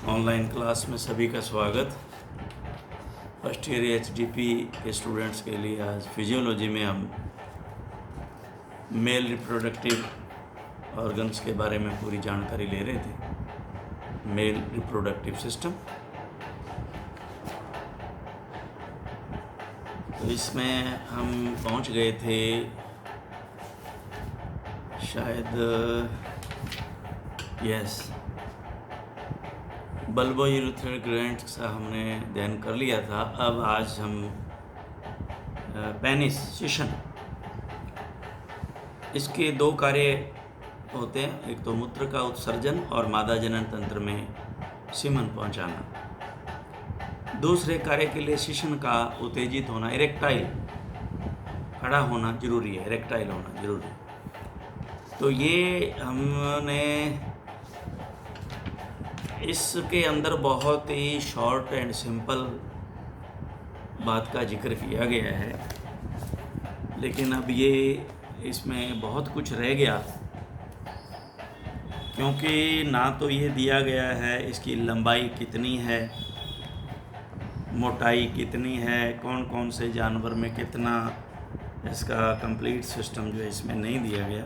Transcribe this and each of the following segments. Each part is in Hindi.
ऑनलाइन क्लास में सभी का स्वागत। फर्स्ट ईयर एचडीपी के स्टूडेंट्स के लिए आज फिजियोलॉजी में हम मेल रिप्रोडक्टिव ऑर्गन्स के बारे में पूरी जानकारी ले रहे थे। मेल रिप्रोडक्टिव सिस्टम, तो इसमें हम पहुंच गए थे शायद बल्बो यूरेथ्रल ग्लैंड्स का हमने अध्ययन कर लिया था। अब आज हम पेनिस शिशन, इसके दो कार्य होते हैं, एक तो मूत्र का उत्सर्जन और मादा जनन तंत्र में सीमन पहुंचाना। दूसरे कार्य के लिए शिशन का उत्तेजित होना, इरेक्टाइल खड़ा होना जरूरी है, इरेक्टाइल होना जरूरी है। तो ये हमने इसके अंदर बहुत ही शॉर्ट एंड सिंपल बात का जिक्र किया गया है, लेकिन अब ये इसमें बहुत कुछ रह गया, क्योंकि ना तो ये दिया गया है इसकी लंबाई कितनी है, मोटाई कितनी है, कौन कौन से जानवर में कितना, इसका कंप्लीट सिस्टम जो है इसमें नहीं दिया गया।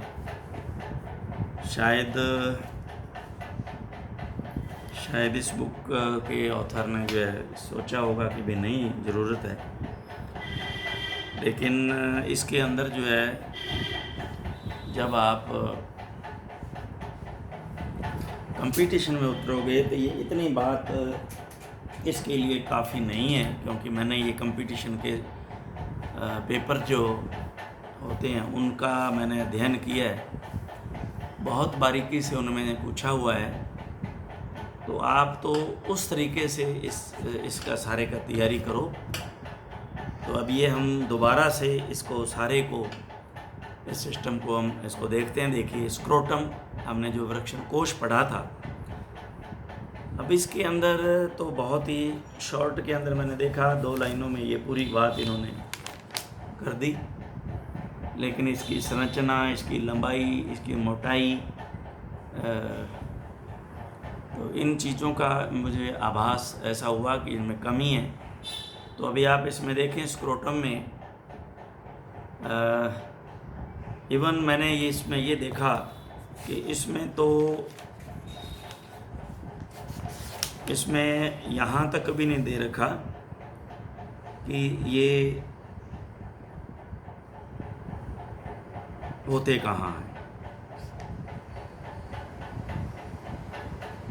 शायद इस बुक के ऑथर ने जो है सोचा होगा कि भाई नहीं ज़रूरत है, लेकिन इसके अंदर जो है जब आप कंपटीशन में उतरोगे तो ये इतनी बात इसके लिए काफ़ी नहीं है, क्योंकि मैंने ये कंपटीशन के पेपर जो होते हैं उनका मैंने अध्ययन किया है, बहुत बारीकी से उनमें पूछा हुआ है। तो आप तो उस तरीके से इसका सारे का तैयारी करो। तो अब ये हम दोबारा से इसको सारे को, इस सिस्टम को हम इसको देखते हैं। देखिए स्क्रोटम, हमने जो वृक्षण कोश पढ़ा था, अब इसके अंदर तो बहुत ही शॉर्ट के अंदर मैंने देखा 2 लाइनों में ये पूरी बात इन्होंने कर दी, लेकिन इसकी संरचना, इसकी लंबाई, इसकी मोटाई, तो इन चीज़ों का मुझे आभास ऐसा हुआ कि इनमें कमी है। तो अभी आप इसमें देखें स्क्रोटम में इवन मैंने ये इसमें ये देखा कि इसमें यहाँ तक कभी नहीं दे रखा कि ये होते कहाँ हैं।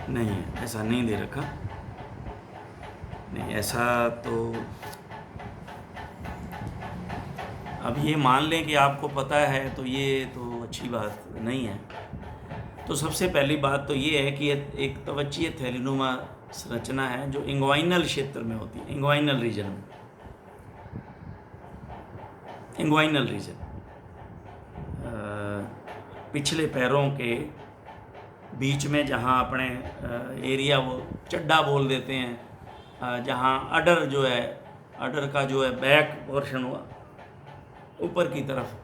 नहीं, ऐसा नहीं दे रखा, नहीं ऐसा तो अब ये मान लें कि आपको पता है, तो ये तो अच्छी बात नहीं है। तो सबसे पहली बात तो ये है कि एक त्वचीय थैलीनुमा संरचना है जो इंग्वाइनल क्षेत्र में होती है, इंग्वाइनल रीजन में, इंग्वाइनल रीजन पिछले पैरों के बीच में, जहाँ अपने एरिया वो चड्डा बोल देते हैं, जहाँ अडर जो है, अडर का जो है बैक पोर्शन हुआ ऊपर की तरफ,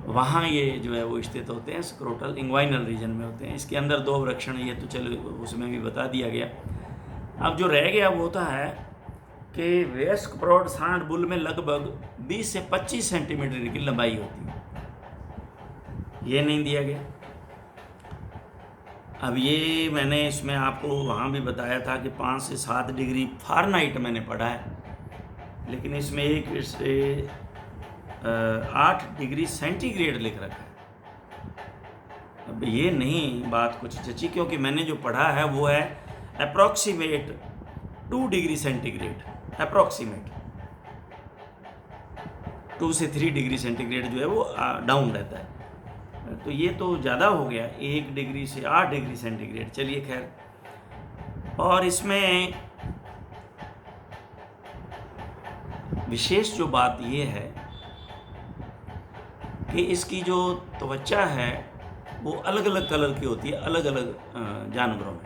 वहाँ ये जो है वो स्थित होते हैं, स्क्रोटल इंग्वाइनल रीजन में होते हैं। इसके अंदर 2 वृक्षण, ये तो चलो उसमें भी बता दिया गया। अब जो रह गया वो होता है कि वयस्क प्रौढ़ सांड बुल में लगभग 20 से 25 सेंटीमीटर की लंबाई होती है, ये नहीं दिया गया। अब ये मैंने इसमें आपको वहाँ भी बताया था कि 5 से 7 डिग्री फ़ारेनहाइट मैंने पढ़ा है, लेकिन इसमें 1 से 8 डिग्री सेंटीग्रेड लिख रखा है। अब ये नहीं बात कुछ जची, क्योंकि मैंने जो पढ़ा है वो है अप्रॉक्सीमेट 2 डिग्री सेंटीग्रेड, अप्रॉक्सीमेट 2 से 3 डिग्री सेंटीग्रेड जो है वो डाउन रहता है। तो ये तो ज़्यादा हो गया, 1 डिग्री से 8 डिग्री सेंटीग्रेड। चलिए खैर, और इसमें विशेष जो बात ये है कि इसकी जो त्वचा है वो अलग अलग कलर की होती है, अलग अलग जानवरों में।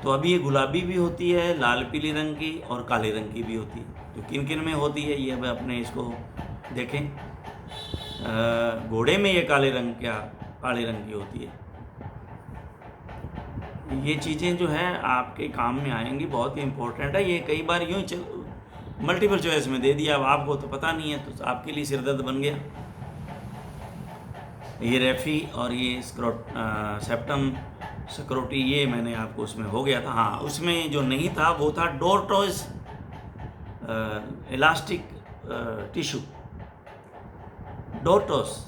तो अभी ये गुलाबी भी होती है, लाल पीली रंग की, और काले रंग की भी होती है। तो किन किन में होती है ये अब अपने इसको देखें। घोड़े में ये काले रंग की होती है, ये चीज़ें जो है आपके काम में आएंगी, बहुत ही इम्पोर्टेंट है। ये कई बार यूँ चल मल्टीपल चॉइस में दे दिया, अब आपको तो पता नहीं है, तो आपके लिए सिरदर्द बन गया। ये रेफी और ये सेप्टम स्क्रोटी, ये मैंने आपको उसमें हो गया था। हाँ, उसमें जो नहीं था वो था डोर्टोइस इलास्टिक टिश्यू। डोर्टोस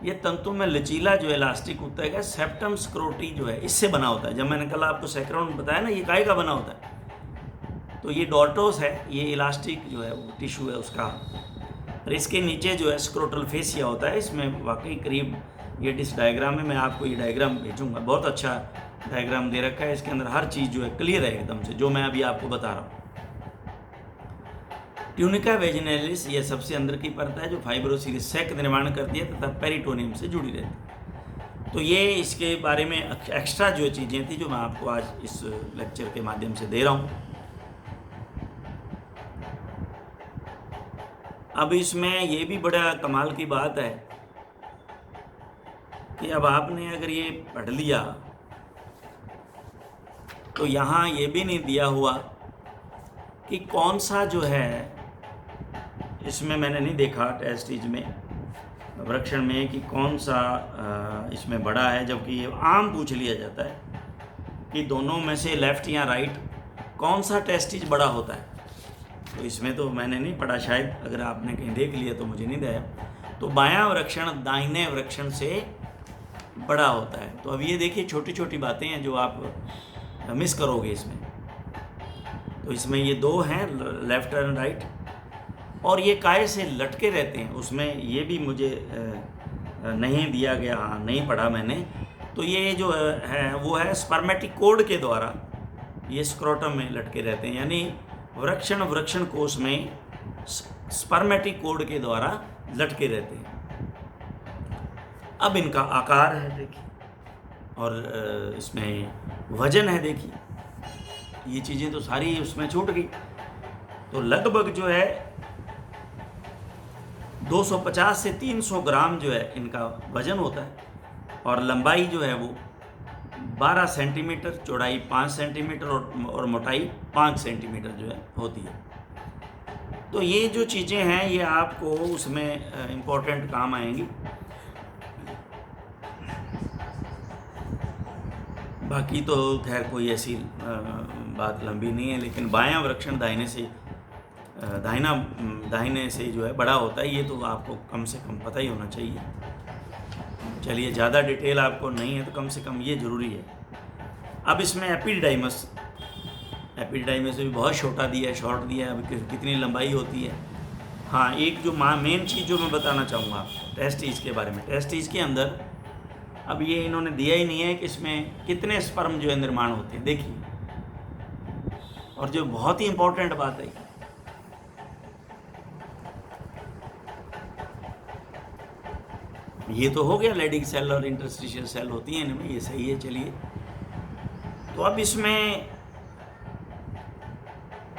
ये तंतु में लचीला जो इलास्टिक होता है, सेप्टम स्क्रोटी जो है इससे बना होता है। जब मैंने कल आपको सैक्रोन बताया ना, ये काहे का बना होता है, तो ये डोर्टोस है, ये इलास्टिक जो है वो टिश्यू है उसका। और इसके नीचे जो है स्क्रोटल फेसिया होता है। इसमें वाकई करीब, ये डिस डायग्राम में मैं आपको ये डायग्राम भेजूंगा, बहुत अच्छा डायग्राम दे रखा है। इसके अंदर हर चीज़ जो है क्लियर है एकदम से, जो मैं अभी आपको बता रहा हूँ। ट्यूनिका वेजिनैलिस ये सबसे अंदर की परत है जो फाइब्रोसिस सैक निर्माण करती है तथा पेरिटोनियम से जुड़ी रहती है। तो ये इसके बारे में एक्स्ट्रा जो चीज़ें थी जो मैं आपको आज इस लेक्चर के माध्यम से दे रहा हूँ। अब इसमें ये भी बड़ा कमाल की बात है कि अब आपने अगर ये पढ़ लिया तो यहाँ ये भी नहीं दिया हुआ कि कौन सा जो है, इसमें मैंने नहीं देखा टेस्टिज में, वृक्षण में, कि कौन सा इसमें बड़ा है। जबकि ये आम पूछ लिया जाता है कि दोनों में से लेफ्ट या राइट कौन सा टेस्टिज बड़ा होता है। तो इसमें तो मैंने नहीं पढ़ा, शायद अगर आपने कहीं देख लिया तो मुझे नहीं दिया। तो बायां वृक्षण दाहिने वृक्षण से बड़ा होता है। तो अब ये देखिए छोटी छोटी बातें हैं जो आप मिस करोगे इसमें। तो इसमें ये दो हैं, लेफ्ट एंड राइट, और ये काहे से लटके रहते हैं, उसमें ये भी मुझे नहीं दिया गया, हाँ नहीं पढ़ा मैंने। तो ये जो है वो है स्पर्मेटिकोड के द्वारा ये स्क्रोटम में लटके रहते हैं, यानी वृक्षण कोश में स्पर्मेटिकोड के द्वारा लटके रहते हैं। अब इनका आकार है देखिए, और इसमें वजन है देखिए, ये चीज़ें तो सारी उसमें छूट गई। तो लगभग जो है 250 से 300 ग्राम जो है इनका वजन होता है, और लंबाई जो है वो 12 सेंटीमीटर, चौड़ाई 5 सेंटीमीटर और मोटाई 5 सेंटीमीटर जो है होती है। तो ये जो चीज़ें हैं ये आपको उसमें इम्पोर्टेंट काम आएंगी। बाकी तो खैर कोई ऐसी बात लंबी नहीं है, लेकिन बायां वृक्षण दाहिने से जो है बड़ा होता है, ये तो आपको कम से कम पता ही होना चाहिए। चलिए, ज़्यादा डिटेल आपको नहीं है तो कम से कम ये ज़रूरी है। अब इसमें एपिडिडाइमस भी बहुत छोटा दिया है, शॉर्ट दिया है। अब कितनी लंबाई होती है। हाँ, एक जो मेन चीज़ जो मैं बताना चाहूँगा आपको टेस्टिज के बारे में, टेस्टिज के अंदर अब ये इन्होंने दिया ही नहीं है कि इसमें कितने स्पर्म जो है निर्माण होते हैं, देखिए। और जो बहुत ही इंपॉर्टेंट बात है, ये तो हो गया लेडिंग सेल और इंटरस्टिशियल सेल होती हैं इनमें, ये सही है। चलिए, तो अब इसमें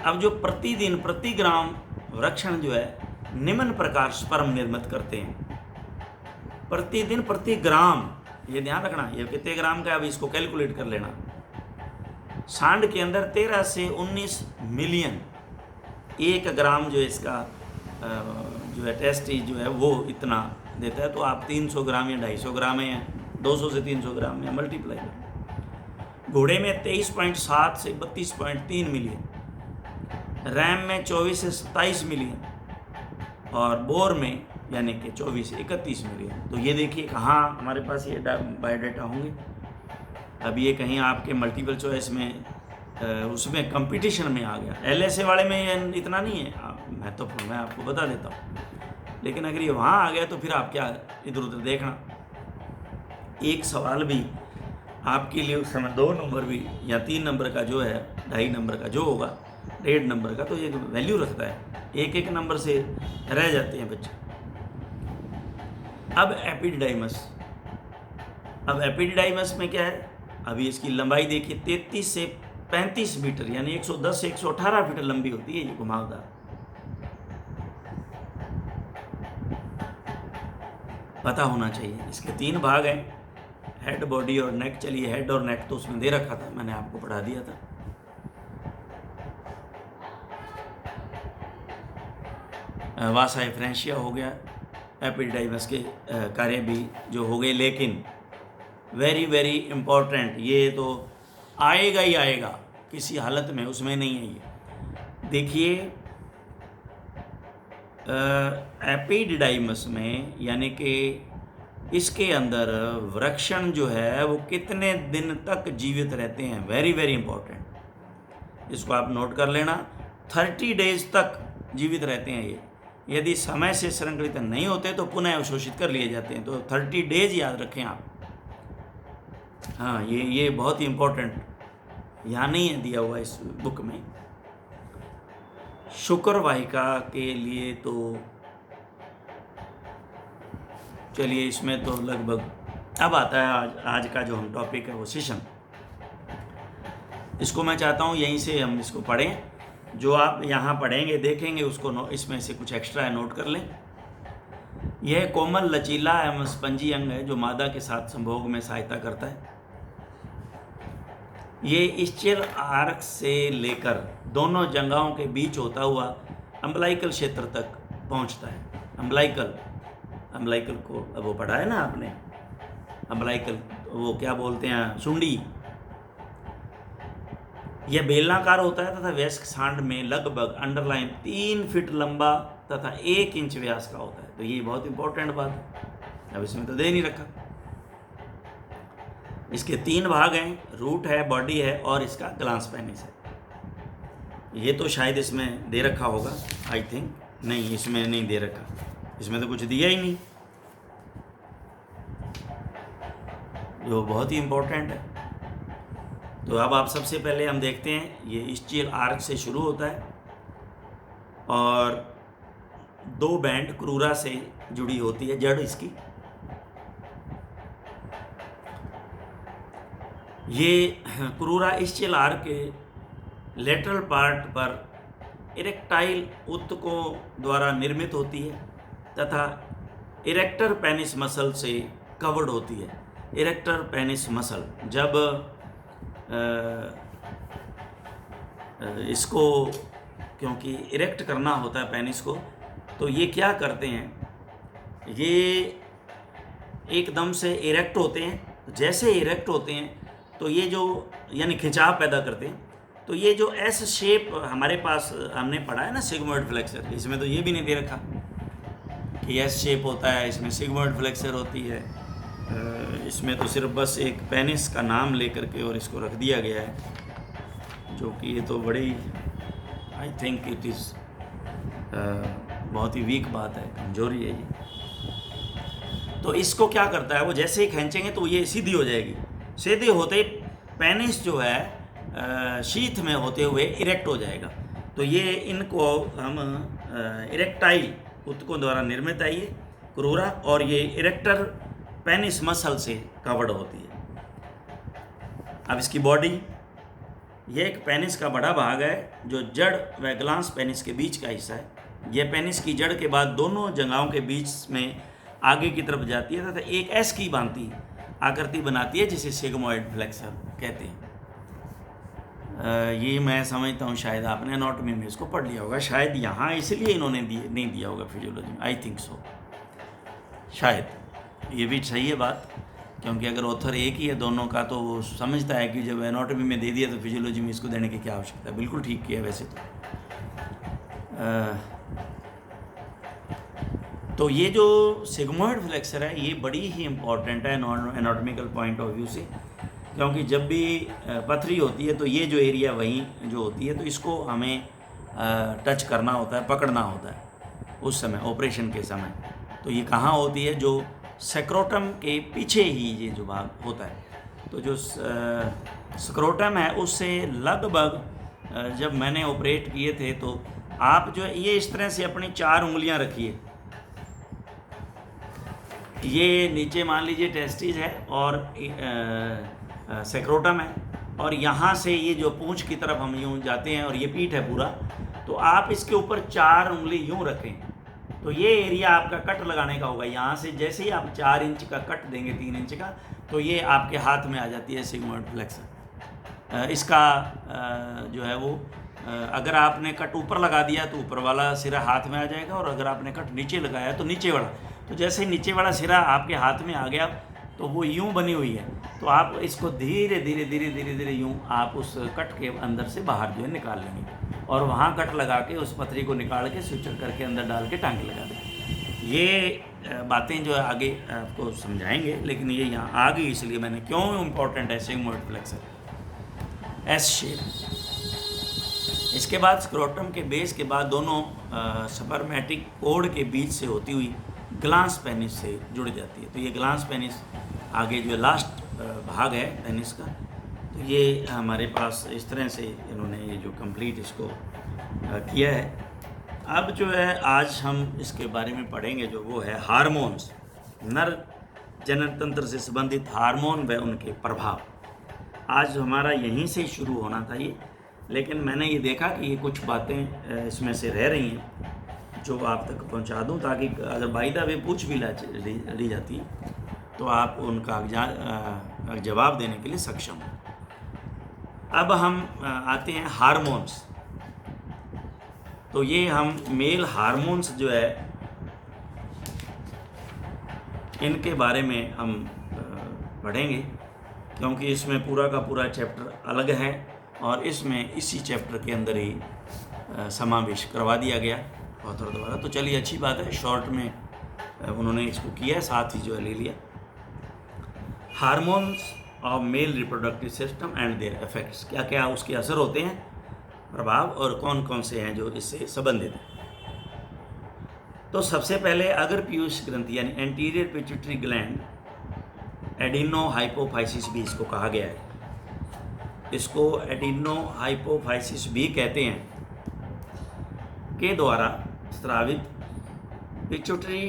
अब जो प्रतिदिन प्रति ग्राम वृक्षण जो है निम्न प्रकार स्पर्म निर्मित करते हैं। प्रतिदिन प्रति ग्राम, ये ध्यान रखना, ये कितने ग्राम का है, अब इसको कैलकुलेट कर लेना। सांड के अंदर 13 से 19 मिलियन, 1 ग्राम जो इसका जो है टेस्टी जो है वो इतना देता है। तो आप 300 ग्राम या 250 ग्राम है, 200 से 300 ग्राम में मल्टीप्लाई करें। घोड़े में 23.7 से 32.3 मिलियन, रैम में 24 से 27 मिलियन, और बोर में यानी कि 24 से 31 मिलियन। तो ये देखिए कहाँ हमारे पास ये बायोडाटा होंगे। अब ये कहीं आपके मल्टीपल चॉइस में उसमें कंपटीशन में आ गया। LSA वाले में इतना नहीं है, महत्वपूर्ण मैं आपको बता देता हूँ। लेकिन अगर ये वहाँ आ गया तो फिर आप क्या इधर उधर देखना। एक सवाल भी आपके लिए उस समय 2 नंबर भी या 3 नंबर का जो है, 2.5 नंबर का जो होगा, 1.5 नंबर का, तो ये वैल्यू रखता है। एक नंबर से रह जाते हैं बच्चे। अब एपिडिडाइमस में क्या है, अभी इसकी लंबाई देखिए 33 से 35 मीटर, यानी 110 से 118 फीट लंबी होती है ये घुमावदार। पता होना चाहिए। इसके 3 भाग हैं, हेड, बॉडी और नेक। चलिए हेड और नेक तो उसमें दे रखा था, मैंने आपको पढ़ा दिया था। वासा एफ्रेंशिया हो गया, एपिडाइमस के कार्य भी जो हो गए, लेकिन वेरी वेरी इम्पोर्टेंट, ये तो आएगा ही आएगा किसी हालत में, उसमें नहीं है ये। देखिए एपिडाइमस में, यानी कि इसके अंदर वृक्षण जो है वो कितने दिन तक जीवित रहते हैं, वेरी वेरी इंपॉर्टेंट, इसको आप नोट कर लेना। 30 डेज तक जीवित रहते हैं ये। यदि समय से संरक्षित नहीं होते तो पुनः अवशोषित कर लिए जाते हैं। तो 30 डेज याद रखें आप। हाँ, ये बहुत ही इम्पोर्टेंट, यहाँ नहीं है दिया हुआ इस बुक में। शुक्र वाहिका के लिए तो चलिए, इसमें तो लगभग अब आता है आज का जो हम टॉपिक है वो सेशन। इसको मैं चाहता हूँ यहीं से हम इसको पढ़ें, जो आप यहाँ पढ़ेंगे देखेंगे उसको इसमें से कुछ एक्स्ट्रा नोट कर लें। यह कोमल, लचीला एवं स्पंजी अंग है जो मादा के साथ संभोग में सहायता करता है। ये इस्चियल आर्क से लेकर दोनों जंघाओं के बीच होता हुआ अम्बलाइकल क्षेत्र तक पहुंचता है। अम्बलाइकल को अब वो पढ़ा है ना आपने, अम्बलाइकल वो क्या बोलते हैं, सुंडी। यह बेलनाकार होता है तथा वयस्क सांड में लगभग अंडरलाइन 3 फीट लंबा तथा 1 इंच व्यास का होता है। तो ये बहुत इंपॉर्टेंट बात है, अब इसमें तो दे नहीं रखा। इसके 3 भाग हैं, रूट है, बॉडी है और इसका ग्लांस पेनिस है। ये तो शायद इसमें दे रखा होगा, आई थिंक। नहीं, इसमें नहीं दे रखा, इसमें तो कुछ दिया ही नहीं, जो बहुत ही इम्पोर्टेंट है। तो अब आप सबसे पहले हम देखते हैं, ये इस्चियल आर्क से शुरू होता है और 2 बैंड क्रूरा से जुड़ी होती है जड़ इसकी। ये क्रूरा इस्चियल आर्क के लेटरल पार्ट पर इरेक्टाइल ऊतकों द्वारा निर्मित होती है तथा इरेक्टर पेनिस मसल से कवर्ड होती है। इरेक्टर पेनिस मसल, जब इसको क्योंकि इरेक्ट करना होता है पेनिस को, तो ये क्या करते हैं, ये एकदम से इरेक्ट होते हैं। जैसे इरेक्ट होते हैं तो ये जो यानी खिंचाव पैदा करते हैं, तो ये जो एस शेप हमारे पास हमने पढ़ा है ना सिग्मोइड फ्लेक्सर, इसमें तो ये भी नहीं दे रखा कि एस शेप होता है, इसमें सिग्मोइड फ्लेक्सर होती है। इसमें तो सिर्फ बस एक पेनिस का नाम लेकर के और इसको रख दिया गया है, जो कि ये तो बड़ी, आई थिंक इट इज़ बहुत ही वीक बात है, कमजोरी है ये। तो इसको क्या करता है, वो जैसे ही खींचेंगे तो ये सीधी हो जाएगी। सीधे होते पेनिस जो है शीथ में होते हुए इरेक्ट हो जाएगा। तो ये इनको हम इरेक्टाइल ऊतकों द्वारा निर्मित है ये क्रूरा, और ये इरेक्टर पेनिस मसल से कवर्ड होती है। अब इसकी बॉडी, ये एक पेनिस का बड़ा भाग है जो जड़ व ग्लांस पेनिस के बीच का हिस्सा है। यह पेनिस की जड़ के बाद दोनों जंघाओं के बीच में आगे की तरफ जाती है तथा एक एस की भांति आकृति बनाती है, जिसे सिग्मोइड फ्लेक्सर कहते हैं। ये मैं समझता हूँ शायद आपने एनाटॉमी में इसको पढ़ लिया होगा, शायद यहाँ इसलिए इन्होंने नहीं दिया होगा फिजियोलॉजी में, आई थिंक सो, शायद। ये भी सही है बात, क्योंकि अगर ऑथर एक ही है दोनों का तो वो समझता है कि जब एनाटॉमी में दे दिया तो फिजियोलॉजी में इसको देने की क्या आवश्यकता है। बिल्कुल ठीक किया वैसे तो ये जो सिग्मोइड फ्लेक्सर है ये बड़ी ही इम्पॉर्टेंट है एनाटॉमिकल पॉइंट ऑफ व्यू से, क्योंकि जब भी पथरी होती है तो ये जो एरिया वहीं जो होती है, तो इसको हमें टच करना होता है, पकड़ना होता है उस समय, ऑपरेशन के समय। तो ये कहाँ होती है, जो स्क्रोटम के पीछे ही ये जो भाग होता है। तो जो स्क्रोटम है उससे लगभग जब मैंने ऑपरेट किए थे तो आप जो ये इस तरह से अपनी 4 उंगलियां रखिए, ये नीचे मान लीजिए टेस्टिस है और स्क्रोटम है, और यहाँ से ये जो पूंछ की तरफ हम यूँ जाते हैं और ये पीठ है पूरा, तो आप इसके ऊपर 4 उंगली यूँ रखें तो ये एरिया आपका कट लगाने का होगा। यहाँ से जैसे ही आप 4 इंच का कट देंगे, 3 इंच का, तो ये आपके हाथ में आ जाती है सिग्मोइड फ्लेक्सर। इसका जो है वो अगर आपने कट ऊपर लगा दिया तो ऊपर वाला सिरा हाथ में आ जाएगा, और अगर आपने कट नीचे लगाया तो नीचे वाला। तो जैसे ही नीचे वाला सिरा आपके हाथ में आ गया तो वो यूं बनी हुई है, तो आप इसको धीरे धीरे धीरे धीरे धीरे यूं आप उस कट के अंदर से बाहर जो है निकाल लेंगे, और वहाँ कट लगा के उस पथरी को निकाल के स्विचर करके अंदर डाल के टांगे लगा दें। ये बातें जो है आगे आपको समझाएंगे, लेकिन ये यहाँ आ गई इसलिए मैंने, क्यों इम्पोर्टेंट है सिग्मोइड फ्लेक्सर एस शेप। इसके बाद स्क्रोटम के बेस के बाद दोनों सपर्मेटिक कोड के बीच से होती हुई ग्लांस पेनिस से जुड़ जाती है। तो ये ग्लांस पेनिस आगे जो लास्ट भाग है पेनिस का, तो ये हमारे पास इस तरह से इन्होंने ये जो कंप्लीट इसको किया है। अब जो है आज हम इसके बारे में पढ़ेंगे, जो वो है हार्मोन्स, नर जनन तंत्र से संबंधित हार्मोन व उनके प्रभाव। आज हमारा यहीं से शुरू होना था ये, लेकिन मैंने ये देखा कि ये कुछ बातें इसमें से रह रही हैं जो आप तक पहुंचा दूं, ताकि अगर बाय द वे पूछ भी ली जाती तो आप उनका जवाब देने के लिए सक्षम हो। अब हम आते हैं हार्मोन्स। तो ये हम मेल हार्मोन्स जो है इनके बारे में हम पढ़ेंगे, क्योंकि इसमें पूरा का पूरा चैप्टर अलग है और इसमें इसी चैप्टर के अंदर ही समावेश करवा दिया गया ऑथर द्वारा। तो चलिए अच्छी बात है, शॉर्ट में उन्होंने इसको किया, साथ ही जो है ले लिया। Hormones of male reproductive system and there effects, क्या क्या उसके असर होते हैं, प्रभाव, और कौन कौन से हैं जो इससे संबंधित हैं। तो सबसे पहले अगर पीयूष ग्रंथि यानी anterior pituitary gland adeno hypophysis भी इसको कहा गया है, इसको एडिनो हाइपोफाइसिस भी कहते हैं, के द्वारा स्रावित पिट्यूटरी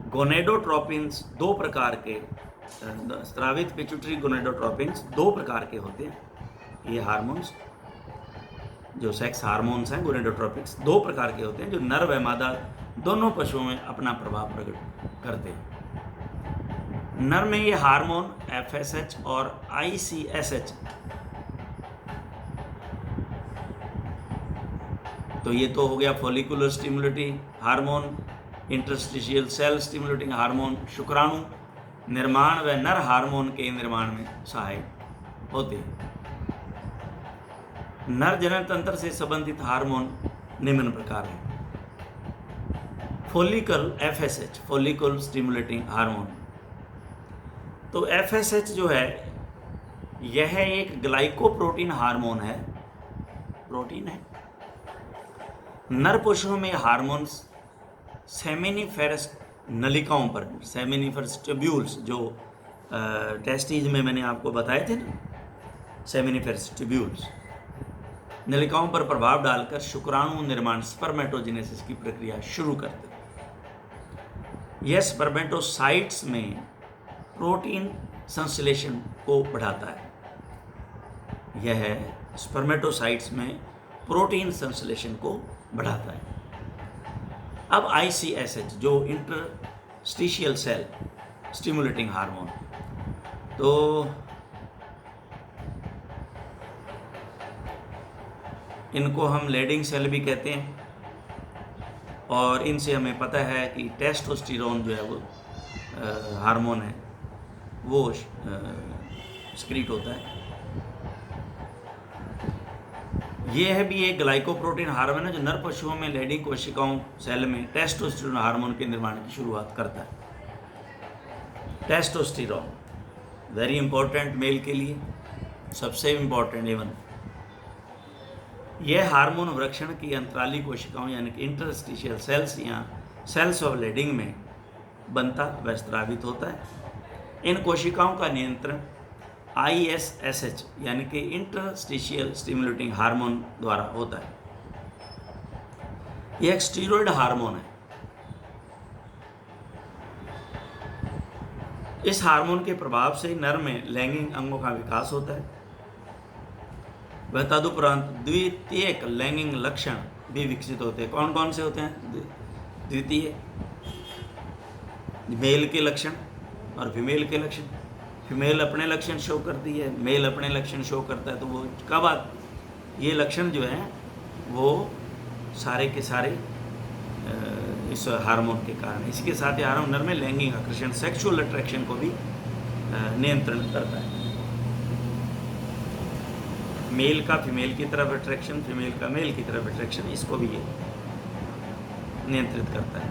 गोनेडोट्रोपिन्स दो प्रकार के स्रावित पिट्यूटरी गोनेडोट्रोपिन्स दो प्रकार के होते हैं। ये हार्मोन्स जो सेक्स हार्मोन्स हैं गोनेडोट्रोपिक्स दो प्रकार के होते हैं, जो नर व मादा दोनों पशुओं में अपना प्रभाव प्रकट करते हैं। नर में ये हार्मोन FSH और ICSH, तो ये तो हो गया follicular stimulating hormone, interstitial cell stimulating hormone, शुक्राणु निर्माण व नर हार्मोन के निर्माण में सहायक होते हैं। नर जनन तंत्र से संबंधित हार्मोन निम्न प्रकार हैं। Follicle FSH follicle stimulating hormone, तो FSH जो है यह एक ग्लाइकोप्रोटीन हार्मोन है, प्रोटीन है। नर पशुओं में हार्मोन्स सेमिनिफेरस नलिकाओं पर, सेमिनिफेरस ट्यूब्यूल्स जो टेस्टीज में मैंने आपको बताए थे ना, सेमिनिफेरस ट्यूब्यूल्स नलिकाओं पर प्रभाव डालकर शुक्राणु निर्माण स्पर्मेटोजेनेसिस की प्रक्रिया शुरू करते हैं। यह स्पर्मेटोसाइट्स में प्रोटीन संश्लेषण को बढ़ाता है। यह स्पर्मेटोसाइट्स में प्रोटीन संश्लेषण को बढ़ाता है। अब ICSH जो इंटरस्टिशियल सेल स्टिमुलेटिंग हार्मोन, तो इनको हम लेडिंग सेल भी कहते हैं, और इनसे हमें पता है कि टेस्टोस्टेरोन जो है वो हार्मोन है, वो स्क्रीट होता है। ये है भी एक ग्लाइकोप्रोटीन हार्मोन है जो नर पशुओं में लेडिंग कोशिकाओं सेल में टेस्टोस्टेरोन हार्मोन के निर्माण की शुरुआत करता है। टेस्टोस्टेरोन वेरी इंपॉर्टेंट मेल के लिए, सबसे इंपॉर्टेंट इवन। यह हार्मोन वृक्षण की अंतराली कोशिकाओं यानी कि इंटरस्टिशियल सेल्स या सेल्स ऑफ लेडिंग में बनता व स्रावित होता है। इन कोशिकाओं का नियंत्रण ISSH यानी कि इंटरस्टिशियल स्टिमुलेटिंग हार्मोन द्वारा होता है। यह एक स्टीरॉयड हार्मोन है। इस हार्मोन के प्रभाव से नर में लैंगिक अंगों का विकास होता है। वह तदुपरांत द्वितीयक लैंगिक लक्षण भी विकसित होते हैं। कौन कौन से होते हैं? द्वितीय, मेल के लक्षण और फीमेल के लक्षण। फीमेल अपने लक्षण शो करती है, मेल अपने लक्षण शो करता है। तो वो कब ये लक्षण जो है वो सारे के सारे इस हार्मोन के कारण। इसके साथ ही हार्मोन नर में लैंगिक आकर्षण, सेक्सुअल अट्रैक्शन को भी नियंत्रण करता है। मेल का फीमेल की तरफ अट्रैक्शन, फीमेल का मेल की तरफ अट्रैक्शन, इसको भी ये नियंत्रित करता है।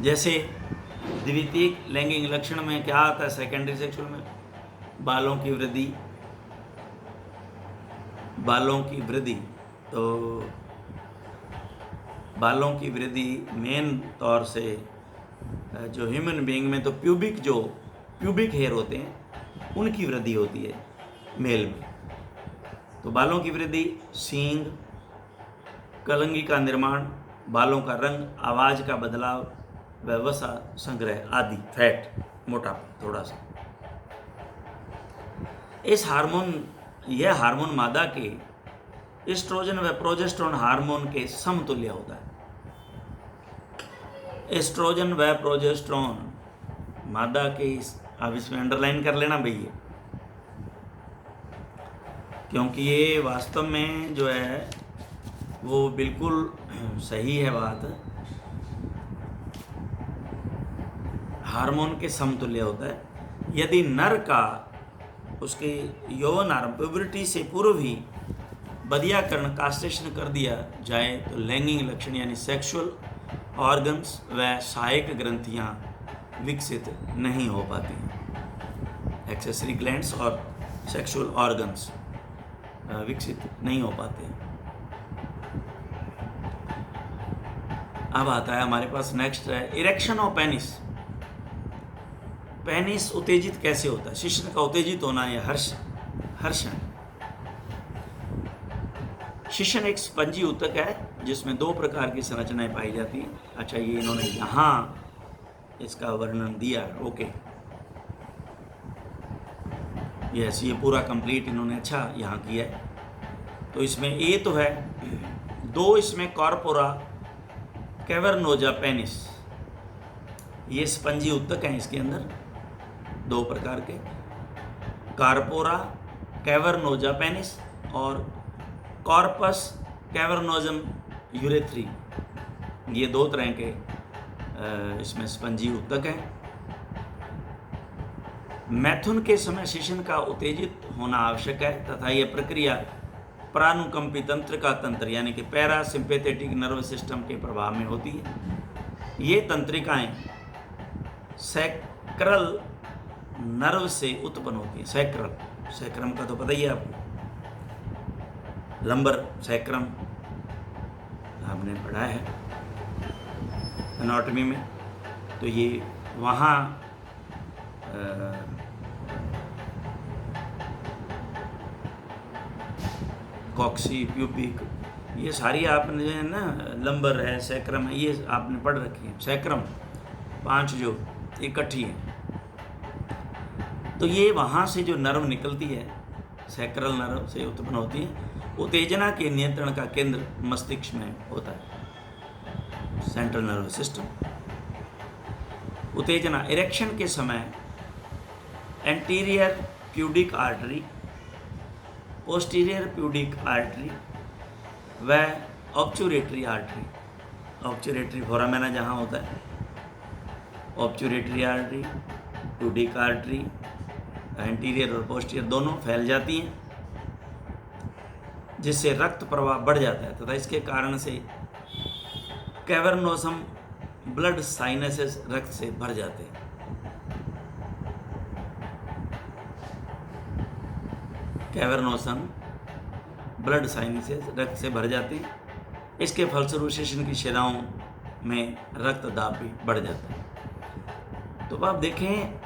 जैसे द्वितीयक लैंगिक लक्षण में क्या आता है, सेकेंडरी सेक्सुअल में बालों की वृद्धि, बालों की वृद्धि। तो बालों की वृद्धि मेन तौर से जो ह्यूमन बीइंग में तो प्यूबिक हेयर होते हैं उनकी वृद्धि होती है मेल में। तो बालों की वृद्धि, सींग, कलंगी का निर्माण, बालों का रंग, आवाज़ का बदलाव, व वसा संग्रह आदि, फैट, मोटापा थोड़ा सा। यह हार्मोन मादा के एस्ट्रोजन व प्रोजेस्टेरोन हार्मोन के समतुल्य होता है। एस्ट्रोजन व प्रोजेस्टेरोन मादा के, आप इसमें अंडरलाइन कर लेना भैया, क्योंकि ये वास्तव में जो है वो बिल्कुल सही है बात। हार्मोन के समतुल्य होता है। यदि नर का उसके यौवन आरंभ प्यूबर्टी से पूर्व ही बदियाकरण, कास्ट्रेशन कर दिया जाए तो लैंगिक लक्षण यानी सेक्सुअल ऑर्गन्स व सहायक ग्रंथियां विकसित नहीं हो पाती। एक्सेसरी ग्लैंड्स और सेक्सुअल ऑर्गन्स विकसित नहीं हो पाते। अब आता है हमारे पास नेक्स्ट है इरेक्शन ऑफ पेनिस। पेनिस उत्तेजित कैसे होता है? शिश्न का उत्तेजित होना या हर्षण। शिश्न एक स्पंजी ऊतक है जिसमें दो प्रकार की संरचनाएं पाई जाती हैं। अच्छा, ये इन्होंने यहाँ इसका वर्णन दिया। ओके, यस, ये पूरा कंप्लीट इन्होंने अच्छा यहाँ किया है। तो इसमें ए तो है, दो इसमें कॉर्पोरा कैवर्नोजा पेनिस, ये स्पंजी ऊतक हैं इसके अंदर दो प्रकार के, कार्पोरा कैवर्नोजा पेनिस और कॉर्पस कैवर्नोजम यूरेथ्री। ये दो तरह के इसमें स्पंजी ऊतक हैं। मैथुन के समय शिशन का उत्तेजित होना आवश्यक है तथा यह प्रक्रिया प्रानुकंपी तंत्र का तंत्र यानी कि पैरासिम्पैथेटिक नर्व सिस्टम के प्रभाव में होती है। ये तंत्रिकाएं सैक्रल नर्व से उत्पन्न होती है। सैक्रम का तो पता ही है आपको, लंबर सैक्रम आपने पढ़ा है एनाटॉमी में। तो ये वहाँ कॉक्सी, प्यूबिक, ये सारी आपने जो है ना, लंबर है, सैक्रम है, ये आपने पढ़ रखी है। सैक्रम 5 जो इकट्ठी है। तो ये वहाँ से जो नर्व निकलती है, सैक्रल नर्व से उत्पन्न होती है। उत्तेजना के नियंत्रण का केंद्र मस्तिष्क में होता है, सेंट्रल नर्व सिस्टम। उत्तेजना इरेक्शन के समय एंटीरियर प्यूडिक आर्टरी, पोस्टीरियर प्यूडिक आर्टरी व ऑब्चुरेटरी आर्टरी, ऑब्चुरेटरी फोरामेना जहाँ होता है, ऑब्चुरेटरी आर्टरी, प्यूडिक आर्टरी, एंटीरियर और पोस्टीरियर दोनों फैल जाती हैं, जिससे रक्त प्रवाह बढ़ जाता है तथा इसके कारण से कैवर्नोसम ब्लड साइनसेस रक्त से भर जाते हैं। कैवर्नोसम ब्लड साइनसेस रक्त से भर जाते हैं। इसके फलस्वरूप शिश्न की शिराओं में रक्त दाब भी बढ़ जाता है। तो आप देखें,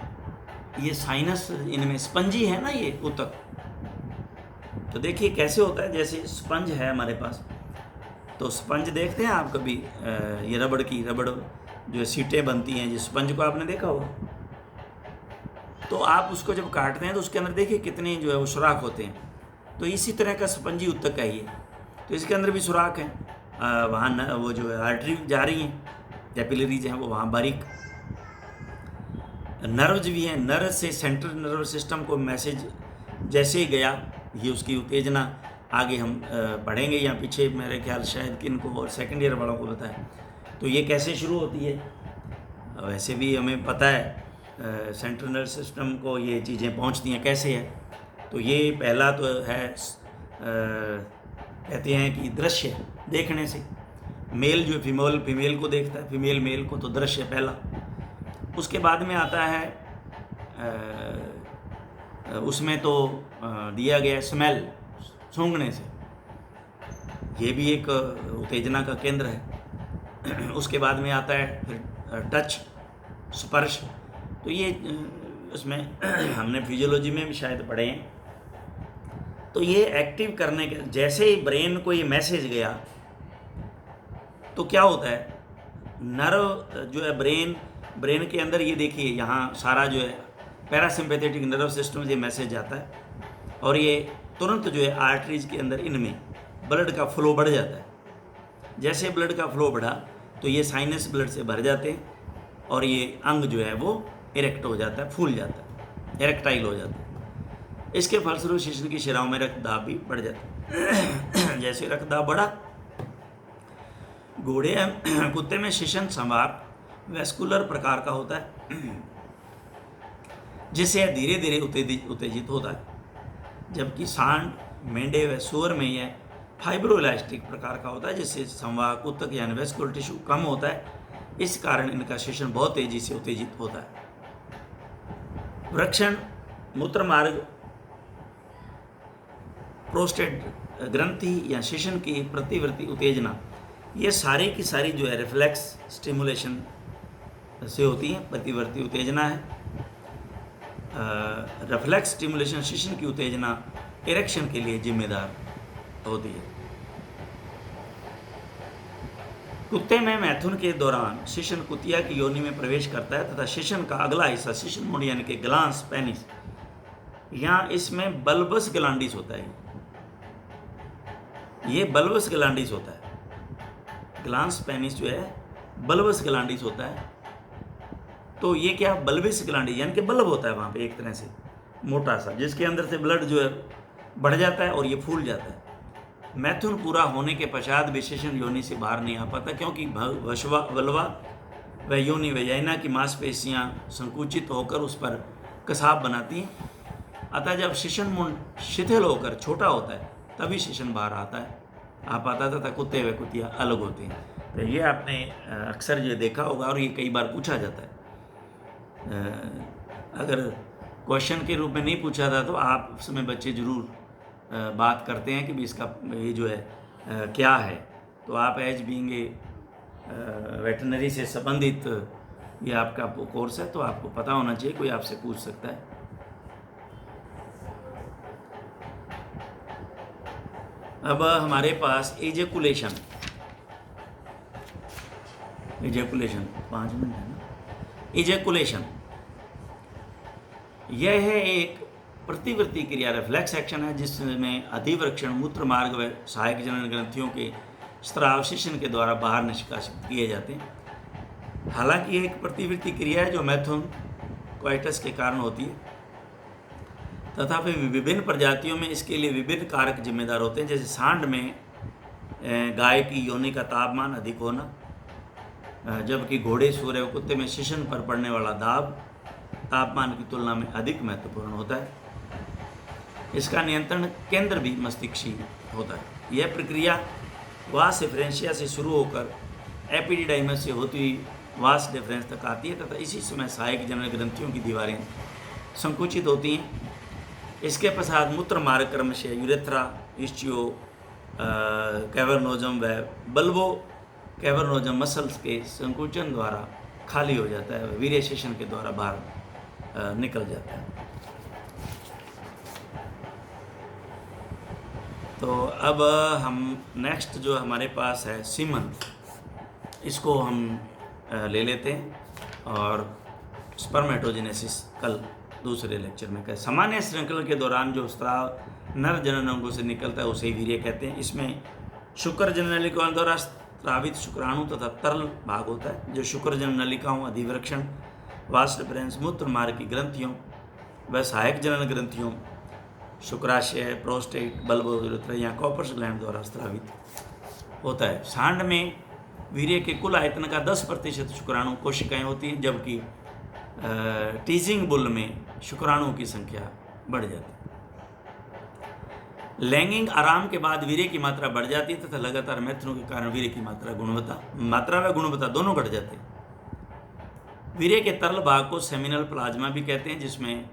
ये साइनस इनमें स्पंजी है ना, ये ऊतक। तो देखिए कैसे होता है, जैसे स्पंज है हमारे पास, तो स्पंज देखते हैं आप कभी, ये रबड़ जो सीटें बनती हैं, जिस स्पंज को आपने देखा होगा। तो आप उसको जब काटते हैं तो उसके अंदर देखिए कितने जो है वो सुराख होते हैं। तो इसी तरह का स्पंजी ऊतक है ये। तो इसके अंदर भी सुराख है, वहाँ वो जो है आर्टरी जा रही हैं, कैपिलरीज हैं वो वहाँ बारीक। नर्व्स भी हैं। नर्व से सेंट्रल नर्व सिस्टम को मैसेज जैसे ही गया, ये उसकी उत्तेजना आगे हम पढ़ेंगे या पीछे, मेरे ख्याल शायद किन को और सेकेंड ईयर वालों को बताएं। तो ये कैसे शुरू होती है, वैसे भी हमें पता है सेंट्रल नर्व सिस्टम को ये चीज़ें पहुंचती हैं कैसे है। तो ये पहला तो है कहते हैं कि दृश्य देखने से, मेल जो फीमेल को देखता है, फीमेल मेल को, तो दृश्य पहला। उसके बाद में आता है उसमें तो दिया गया स्मेल, सूंघने से, ये भी एक उत्तेजना का केंद्र है। उसके बाद में आता है फिर टच, स्पर्श। तो ये उसमें हमने फिजियोलॉजी में भी शायद पढ़े हैं। तो ये एक्टिव करने के, जैसे ही ब्रेन को ये मैसेज गया तो क्या होता है, नर्व जो है ब्रेन के अंदर, ये देखिए यहाँ सारा जो है पैरासिम्पैथेटिक नर्व सिस्टम से मैसेज आता है और ये तुरंत जो है आर्टरीज के अंदर इनमें ब्लड का फ्लो बढ़ जाता है। जैसे ब्लड का फ्लो बढ़ा तो ये साइनस ब्लड से भर जाते हैं और ये अंग जो है वो इरेक्ट हो जाता है, फूल जाता है, इरेक्टाइल हो जाता है। इसके फलस्वरूप शिशु की शिराओं में रक्तदाब भी बढ़ जाता है। जैसे रक्तदाब बढ़ा, घोड़े कुत्ते में शिशन संवाहक वैस्कुलर प्रकार का होता है, जिससे धीरे धीरे उत्तेजित होता है, जबकि सांड, मेंढे व सूअर में यह फाइब्रोइलास्टिक प्रकार का होता है, जिससे संवाहक ऊतक यानी वैस्कुलर टिश्यू कम होता है। इस कारण इनका शिशन बहुत तेजी से उत्तेजित होता है। वृक्षण, मूत्र मार्ग, प्रोस्टेट ग्रंथि या शिशन की प्रतिवर्ती उत्तेजना, ये सारी की सारी जो है रिफ्लेक्स स्टिमुलेशन से होती है, प्रतिवर्ती उत्तेजना है। रिफ्लेक्स स्टिमुलेशन शिशन की उत्तेजना इरेक्शन के लिए जिम्मेदार होती है। कुत्ते में मैथुन के दौरान शिशन कुतिया की योनि में प्रवेश करता है तथा शिशन का अगला हिस्सा शिशन मुंड यानी कि ग्लांस पेनिस, यहाँ इसमें बल्बस ग्लैंडिस होता है। ये बल्बस ग्लैंडिस होता है, ग्लांस पेनिस जो है बल्बस ग्लैंडिस होता है। तो ये क्या, बल्बस ग्लैंडिस यानी कि बल्ब होता है वहाँ पे एक तरह से मोटा सा, जिसके अंदर से ब्लड जो है बढ़ जाता है और ये फूल जाता है। मैथुन पूरा होने के पश्चात भी शिशन योनि से बाहर नहीं आ पाता, क्योंकि वल्वा व योनि वजाइना की मांसपेशियाँ संकुचित होकर उस पर कसाब बनाती हैं। अतः जब शिशन मुंड शिथिल होकर छोटा होता है तभी शिशन बाहर आता है, आ पाता था, कुत्ते व कुतिया अलग होते हैं। तो ये आपने अक्सर ये देखा होगा और ये कई बार पूछा जाता है। अगर क्वेश्चन के रूप में नहीं पूछा था तो आप उसमें बच्चे ज़रूर बात करते हैं कि भी इसका ये जो है क्या है। तो आप एज बीइंग ए वेटनरी से संबंधित ये आपका कोर्स है, तो आपको पता होना चाहिए, कोई आपसे पूछ सकता है। अब हमारे पास एजेकुलेशन 5 मिनट है ना। एजेकुलेशन यह है एक प्रतिवर्ती क्रिया, रिफ्लेक्स एक्शन है, जिसमें अधिवृक्षण मूत्र मार्ग व सहायक जनन ग्रंथियों के स्राव शिशन के द्वारा बाहर निष्कासित किए जाते हैं। हालांकि एक प्रतिवर्ती क्रिया है जो मैथुन कोइटस के कारण होती है, तथापि विभिन्न प्रजातियों में इसके लिए विभिन्न कारक जिम्मेदार होते हैं। जैसे सांड में गाय की योनि का तापमान अधिक होना, जबकि घोड़े, सूअर व कुत्ते में शिशन पर पड़ने वाला दाब तापमान की तुलना में अधिक महत्वपूर्ण होता है। इसका नियंत्रण केंद्र भी मस्तिष्क होता है। यह प्रक्रिया वास डिफरेंशिया से शुरू होकर एपिडिडाइमस से होती हुई वास डिफरेंस तक आती है तथा इसी समय सहायक जनन ग्रंथियों की दीवारें संकुचित होती हैं। इसके पश्चात मूत्र मार्ग क्रमशः यूरेथ्रा, इस्चियो कैवर्नोजम व बल्बो कैवर्नोजम मसल्स के संकुचन द्वारा खाली हो जाता है, वीर्य शिशन के द्वारा बाहर निकल जाता है। तो अब हम नेक्स्ट जो हमारे पास है सीमन, इसको हम ले लेते हैं और स्पर्मेटोजेनेसिस कल दूसरे लेक्चर में कहें। सामान्य श्रृंखला के दौरान जो स्राव नर जनन अंगों से निकलता है उसे वीर्य कहते हैं। इसमें शुक्र जनन नलिकाओं द्वारा स्रावित शुक्राणु तथा तरल भाग होता है। जो शुक्र जनन नलिकाओं, अधिवृक्षण वास डिफरेंस मूत्र मार्ग की ग्रंथियों व सहायक जनन ग्रंथियों शुक्राशय, प्रोस्टेट, बल्ब या कॉपर्स ग्लैंड द्वारा स्रावित होता है। सांड में वीर्य के कुल आयतन का 10% शुक्राणु कोशिकाएं होती हैं, जबकि टीजिंग बुल में शुक्राणुओं की संख्या बढ़ जाती है। लैंगिक आराम के बाद वीर्य की मात्रा बढ़ जाती है तथा लगातार मैथुनों के कारण वीर्य की मात्रा व गुणवत्ता दोनों बढ़ जाते हैं। वीर्य के तरल भाग को सेमिनल प्लाज्मा भी कहते हैं, जिसमें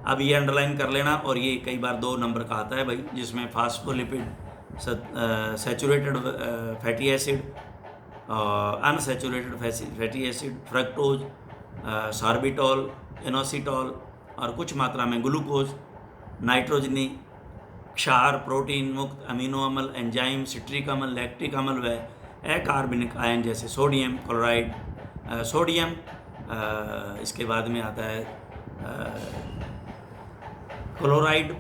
अब ये अंडरलाइन कर लेना, और ये कई बार 2 नंबर का आता है भाई, जिसमें phospholipid, saturated fatty acid, unsaturated fatty acid, fructose, sorbitol, inositol और कुछ मात्रा में ग्लूकोज, नाइट्रोजनी, क्षार, प्रोटीन मुक्त अमीनो अम्ल, एंजाइम, सिट्रिक अम्ल, लैक्टिक अम्ल व अकार्बनिक आयन जैसे सोडियम क्लोराइड, इसके बाद में आता है क्लोराइड,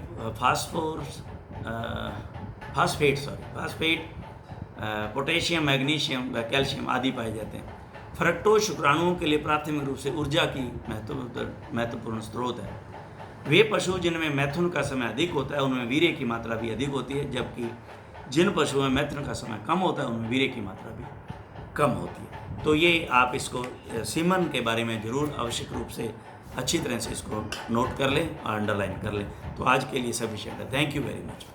फास्फेट, पोटेशियम, मैग्नीशियम व कैल्शियम आदि पाए जाते हैं। फ्रक्टोज शुक्राणुओं के लिए प्राथमिक रूप से ऊर्जा की महत्वपूर्ण स्रोत है। वे पशु जिनमें मैथुन का समय अधिक होता है उनमें वीर्य की मात्रा भी अधिक होती है, जबकि जिन पशुओं में मैथुन का समय कम होता है उनमें वीर्य की मात्रा भी कम होती है। तो ये आप इसको सीमन के बारे में ज़रूर आवश्यक रूप से अच्छी तरह से इसको नोट कर लें और अंडरलाइन कर लें। तो आज के लिए सफिशिएंट है। Thank you very much.